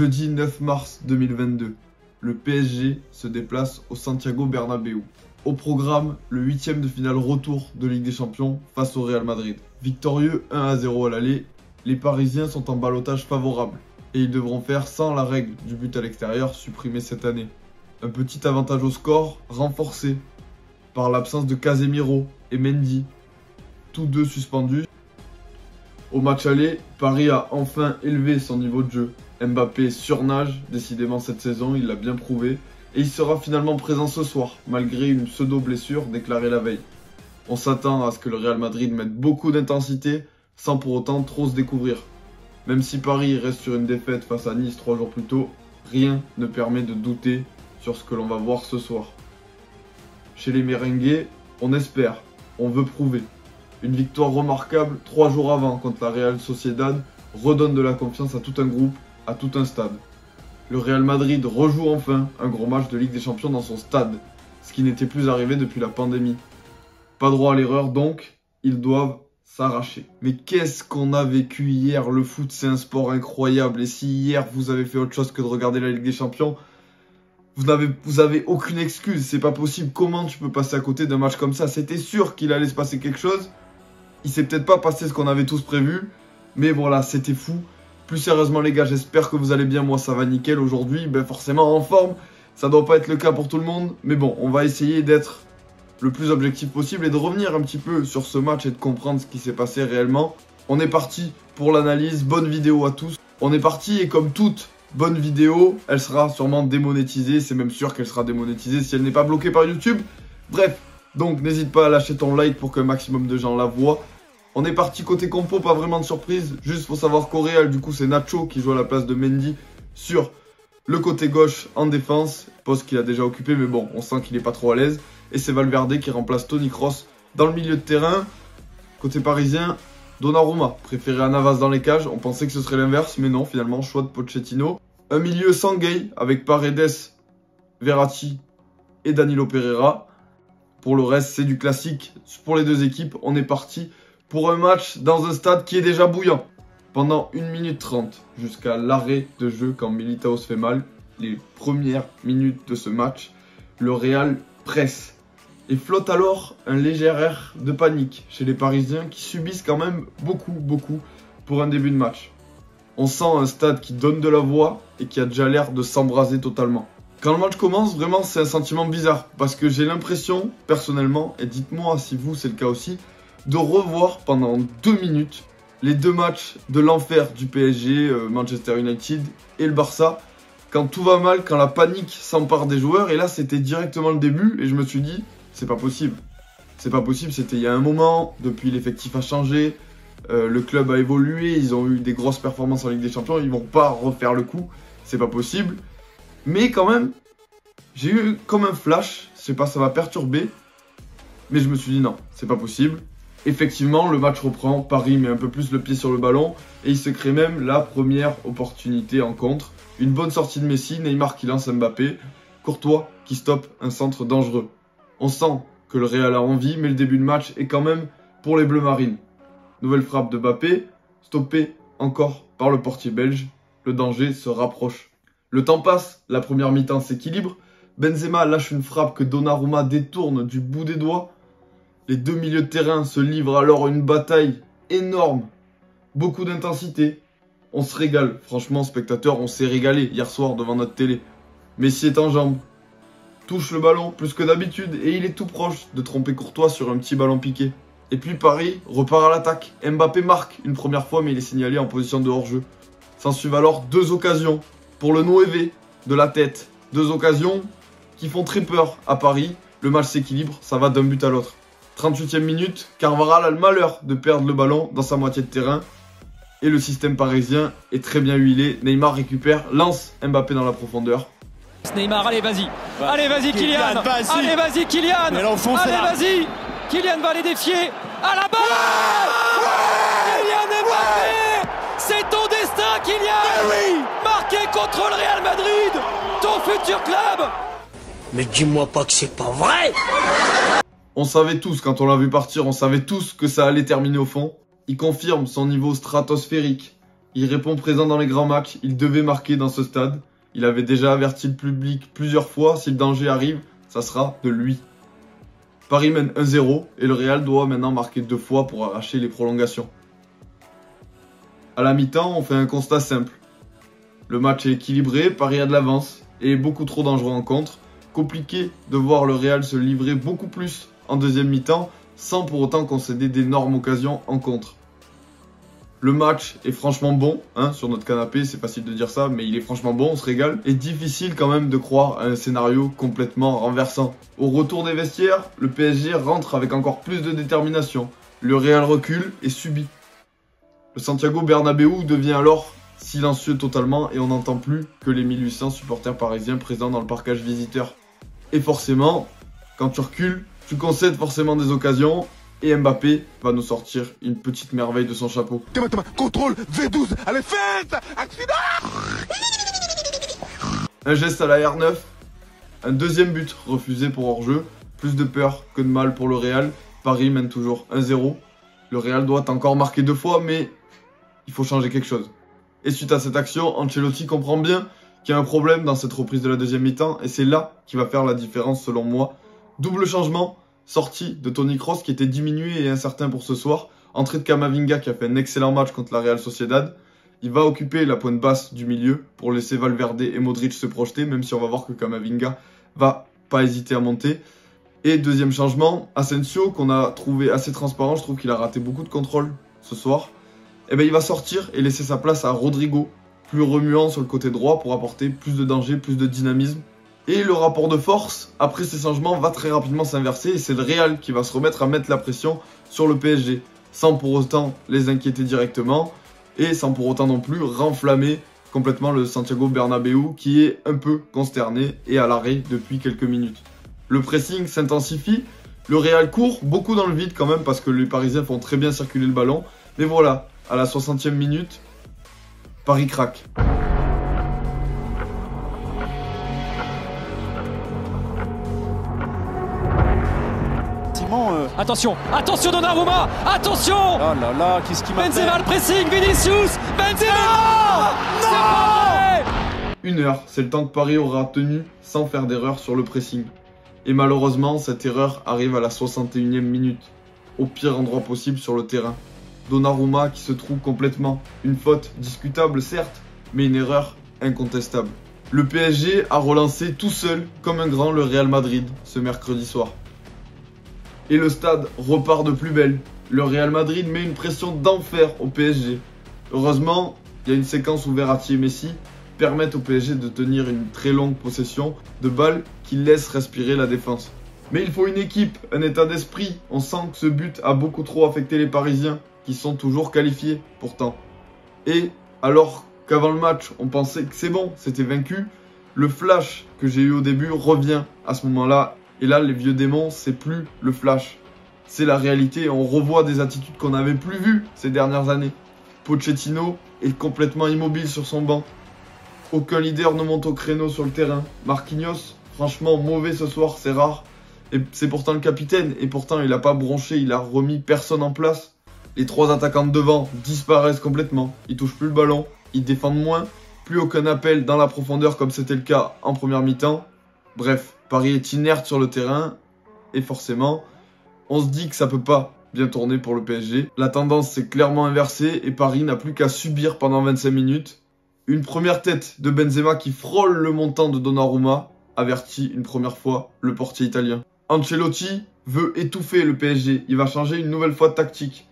Jeudi 9 mars 2022, le PSG se déplace au Santiago Bernabéu. Au programme, le 8e de finale retour de Ligue des Champions face au Real Madrid. Victorieux 1-0 à l'aller, les Parisiens sont en ballottage favorable et ils devront faire sans la règle du but à l'extérieur supprimée cette année. Un petit avantage au score renforcé par l'absence de Casemiro et Mendy, tous deux suspendus. Au match aller, Paris a enfin élevé son niveau de jeu. Mbappé surnage, décidément cette saison, il l'a bien prouvé. Et il sera finalement présent ce soir, malgré une pseudo-blessure déclarée la veille. On s'attend à ce que le Real Madrid mette beaucoup d'intensité, sans pour autant trop se découvrir. Même si Paris reste sur une défaite face à Nice 3 jours plus tôt, rien ne permet de douter sur ce que l'on va voir ce soir. Chez les merengues, on espère, on veut prouver. Une victoire remarquable 3 jours avant contre la Real Sociedad redonne de la confiance à tout un groupe, à tout un stade. Le Real Madrid rejoue enfin un gros match de Ligue des Champions dans son stade, ce qui n'était plus arrivé depuis la pandémie. Pas droit à l'erreur donc, ils doivent s'arracher. Mais qu'est-ce qu'on a vécu hier? Le foot c'est un sport incroyable et si hier vous avez fait autre chose que de regarder la Ligue des Champions, vous avez aucune excuse, c'est pas possible. Comment tu peux passer à côté d'un match comme ça? C'était sûr qu'il allait se passer quelque chose. Il s'est peut-être pas passé ce qu'on avait tous prévu, mais voilà, c'était fou. Plus sérieusement les gars, j'espère que vous allez bien, moi ça va nickel aujourd'hui, forcément en forme, ça doit pas être le cas pour tout le monde, mais bon, on va essayer d'être le plus objectif possible et de revenir un petit peu sur ce match et de comprendre ce qui s'est passé réellement. On est parti pour l'analyse, bonne vidéo à tous, on est parti et comme toute bonne vidéo, elle sera sûrement démonétisée, c'est même sûr qu'elle sera démonétisée si elle n'est pas bloquée par YouTube. Bref, donc n'hésite pas à lâcher ton like pour qu'un maximum de gens la voient. On est parti côté compo, pas vraiment de surprise. Juste faut savoir qu'au Real, du coup, c'est Nacho qui joue à la place de Mendy sur le côté gauche en défense. Poste qu'il a déjà occupé, mais bon, on sent qu'il n'est pas trop à l'aise. Et c'est Valverde qui remplace Toni Kroos dans le milieu de terrain. Côté parisien, Donnarumma, préféré à Navas dans les cages. On pensait que ce serait l'inverse, mais non, finalement, choix de Pochettino. Un milieu sans Gay avec Paredes, Verratti et Danilo Pereira. Pour le reste, c'est du classique. Pour les deux équipes, on est parti pour un match dans un stade qui est déjà bouillant. Pendant 1 minute 30, jusqu'à l'arrêt de jeu quand Militao se fait mal, les premières minutes de ce match, le Real presse. Et flotte alors un léger air de panique chez les Parisiens qui subissent quand même beaucoup pour un début de match. On sent un stade qui donne de la voix et qui a déjà l'air de s'embraser totalement. Quand le match commence, vraiment c'est un sentiment bizarre parce que j'ai l'impression, personnellement, et dites-moi si vous c'est le cas aussi, de revoir pendant 2 minutes les deux matchs de l'enfer du PSG, Manchester United et le Barça. Quand tout va mal, quand la panique s'empare des joueurs. Et là, c'était directement le début. Et je me suis dit, c'est pas possible. C'est pas possible, c'était il y a un moment. Depuis, l'effectif a changé. Le club a évolué. Ils ont eu des grosses performances en Ligue des Champions. Ils vont pas refaire le coup. C'est pas possible. Mais quand même, j'ai eu comme un flash. Je sais pas, ça m'a perturbé. Mais je me suis dit, non, c'est pas possible. Effectivement, le match reprend, Paris met un peu plus le pied sur le ballon et il se crée même la première opportunité en contre. Une bonne sortie de Messi, Neymar qui lance Mbappé, Courtois qui stoppe un centre dangereux. On sent que le Real a envie, mais le début de match est quand même pour les Bleus Marines. Nouvelle frappe de Mbappé, stoppée encore par le portier belge, le danger se rapproche. Le temps passe, la première mi-temps s'équilibre, Benzema lâche une frappe que Donnarumma détourne du bout des doigts. Les deux milieux de terrain se livrent alors une bataille énorme. Beaucoup d'intensité. On se régale. Franchement, spectateurs, on s'est régalé hier soir devant notre télé. Messi est en jambes. Touche le ballon plus que d'habitude et il est tout proche de tromper Courtois sur un petit ballon piqué. Et puis Paris repart à l'attaque. Mbappé marque une première fois mais il est signalé en position de hors-jeu. S'ensuivent alors 2 occasions pour le Noévé de la tête. 2 occasions qui font très peur à Paris. Le match s'équilibre, ça va d'un but à l'autre. 38e minute, Carvajal a le malheur de perdre le ballon dans sa moitié de terrain. Et le système parisien est très bien huilé. Neymar récupère, lance Mbappé dans la profondeur. Neymar, allez vas-y, allez vas-y Kylian, allez vas-y Kylian, allez vas-y, Kylian va aller défier, à la balle, Kylian Mbappé, c'est ton destin Kylian, marqué contre le Real Madrid, ton futur club. Mais dis-moi pas que c'est pas vrai. On savait tous, quand on l'a vu partir, on savait tous que ça allait terminer au fond. Il confirme son niveau stratosphérique Il répond présent dans les grands matchs, il devait marquer dans ce stade. Il avait déjà averti le public plusieurs fois, si le danger arrive, ça sera de lui. Paris mène 1-0 et le Real doit maintenant marquer 2 fois pour arracher les prolongations. À la mi-temps, on fait un constat simple. Le match est équilibré, Paris a de l'avance et beaucoup trop dangereux en contre. Compliqué de voir le Real se livrer beaucoup plus en deuxième mi-temps sans pour autant concéder d'énormes occasions en contre. Le match est franchement bon, hein, sur notre canapé, c'est facile de dire ça, mais il est franchement bon, on se régale. Et difficile quand même de croire à un scénario complètement renversant. Au retour des vestiaires, le PSG rentre avec encore plus de détermination. Le Real recule et subit. Le Santiago Bernabéu devient alors silencieux totalement et on n'entend plus que les 1800 supporters parisiens présents dans le parcage visiteur. Et forcément, quand tu recules, tu concèdes forcément des occasions. Et Mbappé va nous sortir une petite merveille de son chapeau. Contrôle V12, allez faites, accident. Un geste à la R9, un deuxième but refusé pour hors-jeu, plus de peur que de mal pour le Real. Paris mène toujours 1-0. Le Real doit encore marquer 2 fois, mais il faut changer quelque chose. Et suite à cette action, Ancelotti comprend bien qu'il y a un problème dans cette reprise de la deuxième mi-temps, et c'est là qui va faire la différence selon moi. Double changement. Sortie de Toni Kroos qui était diminué et incertain pour ce soir. Entrée de Camavinga qui a fait un excellent match contre la Real Sociedad. Il va occuper la pointe basse du milieu pour laisser Valverde et Modric se projeter, même si on va voir que Camavinga va pas hésiter à monter. Et deuxième changement, Asensio qu'on a trouvé assez transparent, je trouve qu'il a raté beaucoup de contrôle ce soir. Et ben il va sortir et laisser sa place à Rodrigo, plus remuant sur le côté droit pour apporter plus de danger, plus de dynamisme. Et le rapport de force, après ces changements, va très rapidement s'inverser et c'est le Real qui va se remettre à mettre la pression sur le PSG, sans pour autant les inquiéter directement et sans pour autant non plus renflammer complètement le Santiago Bernabéu qui est un peu consterné et à l'arrêt depuis quelques minutes. Le pressing s'intensifie, le Real court beaucoup dans le vide quand même parce que les Parisiens font très bien circuler le ballon, mais voilà, à la 60e minute, Paris craque. Attention, attention Donnarumma, attention. Oh là là, qu'est-ce qui m'appelle? Benzema le pressing, Vinicius, Benzema. Non. 1 heure, c'est le temps que Paris aura tenu sans faire d'erreur sur le pressing. Et malheureusement, cette erreur arrive à la 61e minute, au pire endroit possible sur le terrain. Donnarumma qui se trouve complètement. Une faute discutable certes, mais une erreur incontestable. Le PSG a relancé tout seul, comme un grand, le Real Madrid ce mercredi soir. Et le stade repart de plus belle. Le Real Madrid met une pression d'enfer au PSG. Heureusement, il y a une séquence où Verratti et Messi permettent au PSG de tenir une très longue possession de balles qui laisse respirer la défense. Mais il faut une équipe, un état d'esprit. On sent que ce but a beaucoup trop affecté les Parisiens, qui sont toujours qualifiés pourtant. Et alors qu'avant le match, on pensait que c'est bon, c'était vaincu, le flash que j'ai eu au début revient à ce moment-là. Et là, les vieux démons, c'est plus le flash. C'est la réalité. On revoit des attitudes qu'on n'avait plus vues ces dernières années. Pochettino est complètement immobile sur son banc. Aucun leader ne monte au créneau sur le terrain. Marquinhos, franchement, mauvais ce soir, c'est rare. Et c'est pourtant le capitaine. Et pourtant, il n'a pas bronché, il a remis personne en place. Les 3 attaquants de devant disparaissent complètement. Ils touchent plus le ballon, ils défendent moins. Plus aucun appel dans la profondeur comme c'était le cas en première mi-temps. Bref, Paris est inerte sur le terrain et forcément, on se dit que ça peut pas bien tourner pour le PSG. La tendance s'est clairement inversée et Paris n'a plus qu'à subir pendant 25 minutes. Une première tête de Benzema qui frôle le montant de Donnarumma avertit une première fois le portier italien. Ancelotti veut étouffer le PSG, il va changer une nouvelle fois de tactique.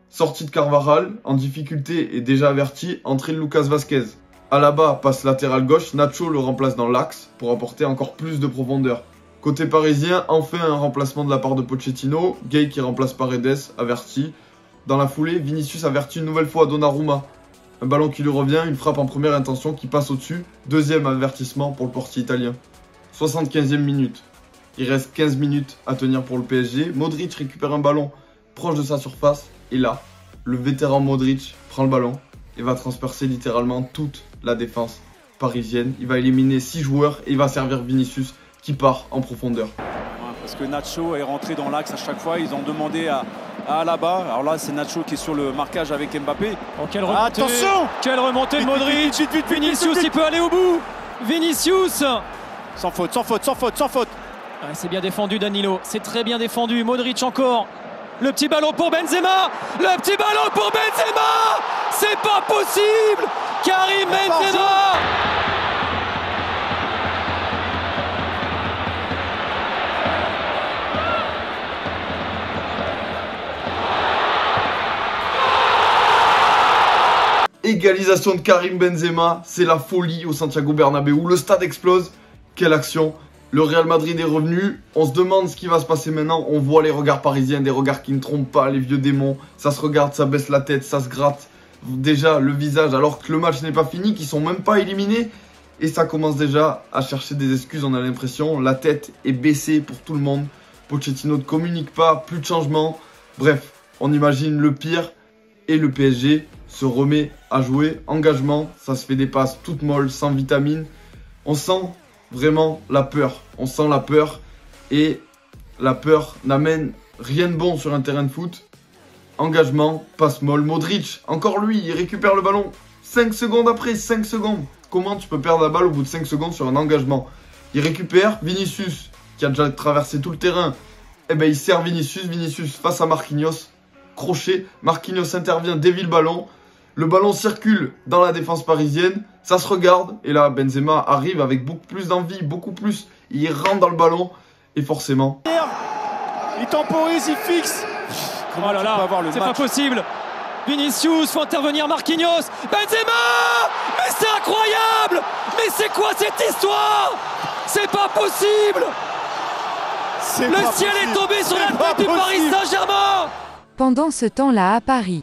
Sortie de Carvajal, en difficulté et déjà averti, entrée de Lucas Vazquez. Alaba passe latéral gauche, Nacho le remplace dans l'axe pour apporter encore plus de profondeur. Côté parisien, enfin un remplacement de la part de Pochettino, Gay qui remplace Paredes, averti. Dans la foulée, Vinicius avertit une nouvelle fois Donnarumma. Un ballon qui lui revient, une frappe en première intention qui passe au-dessus, deuxième avertissement pour le portier italien. 75e minute. Il reste 15 minutes à tenir pour le PSG. Modric récupère un ballon proche de sa surface et là, le vétéran Modric prend le ballon et va transpercer littéralement toute la défense parisienne. Il va éliminer 6 joueurs et il va servir Vinicius qui part en profondeur. Parce que Nacho est rentré dans l'axe à chaque fois. Ils ont demandé à Ah là-bas, alors là c'est Nacho qui est sur le marquage avec Mbappé. Oh, quelle remontée. Attention! Quelle remontée de Modric. Vite, Vinicius, il peut aller au bout. Vinicius. Sans faute. Ouais, c'est bien défendu Danilo, c'est très bien défendu. Modric encore. Le petit ballon pour Benzema. Le petit ballon pour Benzema. C'est pas possible. Karim Benzema. Égalisation de Karim Benzema, c'est la folie au Santiago Bernabéu. Le stade explose. Quelle action! Le Real Madrid est revenu. On se demande ce qui va se passer maintenant. On voit les regards parisiens, des regards qui ne trompent pas, les vieux démons. Ça se regarde, ça baisse la tête, ça se gratte déjà le visage alors que le match n'est pas fini, qu'ils sont même pas éliminés. Et ça commence déjà à chercher des excuses, on a l'impression. La tête est baissée pour tout le monde. Pochettino ne communique pas, plus de changement. Bref, on imagine le pire. Et le PSG se remet à jouer. Engagement, ça se fait des passes toutes molles, sans vitamine. On sent vraiment la peur. On sent la peur. Et la peur n'amène rien de bon sur un terrain de foot. Engagement, passe molle. Modric, encore lui, il récupère le ballon. 5 secondes après, 5 secondes. Comment tu peux perdre la balle au bout de 5 secondes sur un engagement? Il récupère Vinicius, qui a déjà traversé tout le terrain. Eh ben, il sert Vinicius. Vinicius face à Marquinhos. Crochet, Marquinhos intervient, dévie le ballon circule dans la défense parisienne, ça se regarde, et là Benzema arrive avec beaucoup plus d'envie, beaucoup plus, il rentre dans le ballon, et forcément... Il temporise, il fixe. Oh là là, c'est pas possible. Vinicius, faut intervenir Marquinhos, Benzema. Mais c'est incroyable. Mais c'est quoi cette histoire? C'est pas possible. Le ciel est tombé sur la tête du Paris Saint-Germain. Pendant ce temps-là à Paris.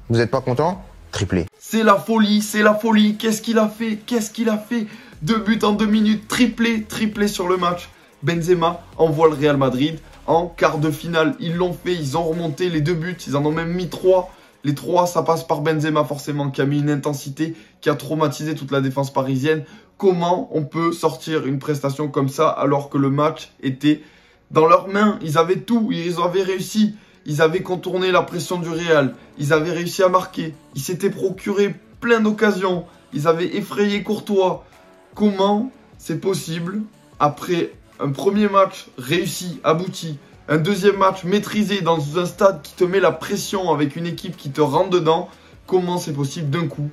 Vous n'êtes pas content? Triplé. C'est la folie, c'est la folie. Qu'est-ce qu'il a fait? Qu'est-ce qu'il a fait? 2 buts en 2 minutes, triplé sur le match. Benzema envoie le Real Madrid en quart de finale. Ils l'ont fait, ils ont remonté les 2 buts, ils en ont même mis 3. Les 3, ça passe par Benzema forcément, qui a mis une intensité, qui a traumatisé toute la défense parisienne. Comment on peut sortir une prestation comme ça alors que le match était dans leurs mains? Ils avaient tout, ils avaient réussi. Ils avaient contourné la pression du Real. Ils avaient réussi à marquer. Ils s'étaient procuré plein d'occasions. Ils avaient effrayé Courtois. Comment c'est possible, après un premier match réussi, abouti, un deuxième match maîtrisé dans un stade qui te met la pression avec une équipe qui te rentre dedans, comment c'est possible d'un coup?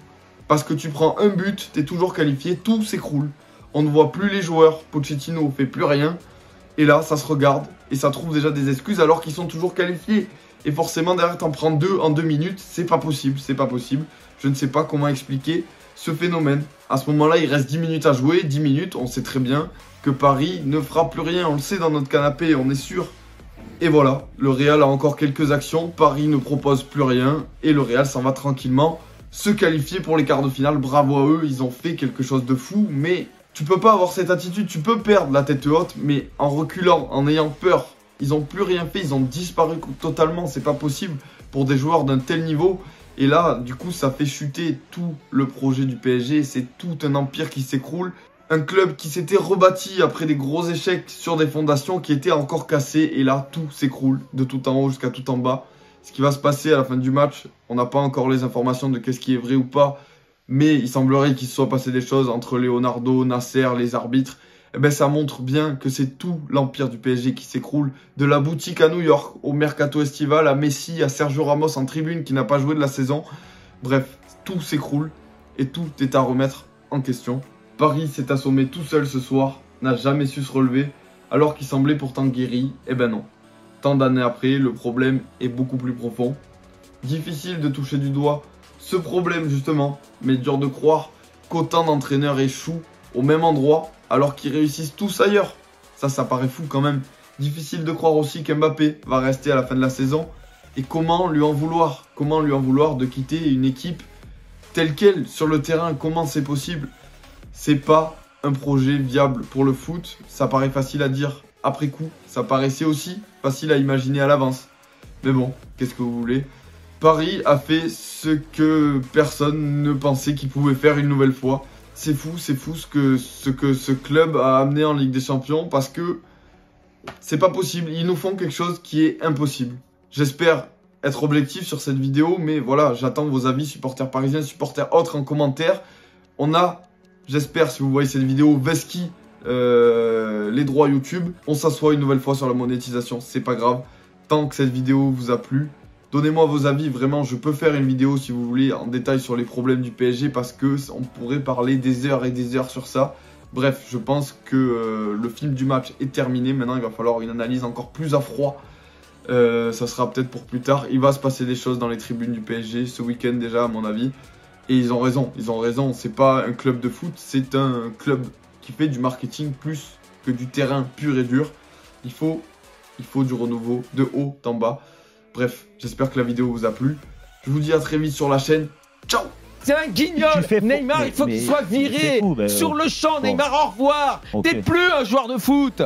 Parce que tu prends un but, tu es toujours qualifié, tout s'écroule. On ne voit plus les joueurs, Pochettino fait plus rien. Et là, ça se regarde et ça trouve déjà des excuses alors qu'ils sont toujours qualifiés. Et forcément, derrière, t'en prends 2 en 2 minutes. C'est pas possible, c'est pas possible. Je ne sais pas comment expliquer ce phénomène. À ce moment-là, il reste 10 minutes à jouer. 10 minutes, on sait très bien que Paris ne fera plus rien. On le sait dans notre canapé, on est sûr. Et voilà, le Real a encore quelques actions. Paris ne propose plus rien. Et le Real s'en va tranquillement se qualifier pour les quarts de finale. Bravo à eux, ils ont fait quelque chose de fou. Mais... tu peux pas avoir cette attitude, tu peux perdre la tête haute, mais en reculant, en ayant peur. Ils ont plus rien fait, ils ont disparu totalement, c'est pas possible pour des joueurs d'un tel niveau. Et là, du coup, ça fait chuter tout le projet du PSG, c'est tout un empire qui s'écroule. Un club qui s'était rebâti après des gros échecs sur des fondations qui étaient encore cassées. Et là, tout s'écroule, de tout en haut jusqu'à tout en bas. Ce qui va se passer à la fin du match, on n'a pas encore les informations de qu'est-ce qui est vrai ou pas. Mais il semblerait qu'il se soit passé des choses entre Leonardo, Nasser, les arbitres. Eh ben, ça montre bien que c'est tout l'empire du PSG qui s'écroule. De la boutique à New York, au mercato estival, à Messi, à Sergio Ramos en tribune qui n'a pas joué de la saison. Bref, tout s'écroule et tout est à remettre en question. Paris s'est assommé tout seul ce soir, n'a jamais su se relever, alors qu'il semblait pourtant guéri. Eh ben non. Tant d'années après, le problème est beaucoup plus profond. Difficile de toucher du doigt ce problème justement, mais dur de croire qu'autant d'entraîneurs échouent au même endroit alors qu'ils réussissent tous ailleurs. Ça paraît fou quand même. Difficile de croire aussi qu'Mbappé va rester à la fin de la saison. Et comment lui en vouloir? Comment lui en vouloir de quitter une équipe telle qu'elle sur le terrain? Comment c'est possible? C'est pas un projet viable pour le foot. Ça paraît facile à dire après coup. Ça paraissait aussi facile à imaginer à l'avance. Mais bon, qu'est-ce que vous voulez? Paris a fait ce que personne ne pensait qu'il pouvait faire une nouvelle fois. C'est fou ce que ce club a amené en Ligue des Champions parce que c'est pas possible. Ils nous font quelque chose qui est impossible. J'espère être objectif sur cette vidéo, mais voilà, j'attends vos avis, supporters parisiens, supporters autres en commentaire. On a, j'espère, si vous voyez cette vidéo, Veski, les droits YouTube. On s'assoit une nouvelle fois sur la monétisation, c'est pas grave. Tant que cette vidéo vous a plu, donnez-moi vos avis, vraiment, je peux faire une vidéo si vous voulez en détail sur les problèmes du PSG parce que on pourrait parler des heures et des heures sur ça. Bref, je pense que le film du match est terminé. Maintenant, il va falloir une analyse encore plus à froid. Ça sera peut-être pour plus tard. Il va se passer des choses dans les tribunes du PSG ce week-end déjà, à mon avis. Et ils ont raison, C'est pas un club de foot, c'est un club qui fait du marketing plus que du terrain pur et dur. Il faut du renouveau de haut en bas. Bref, j'espère que la vidéo vous a plu. Je vous dis à très vite sur la chaîne. Ciao! C'est un guignol. Neymar, il faut qu'il soit viré. Sur le champ, Neymar, au revoir. T'es plus un joueur de foot.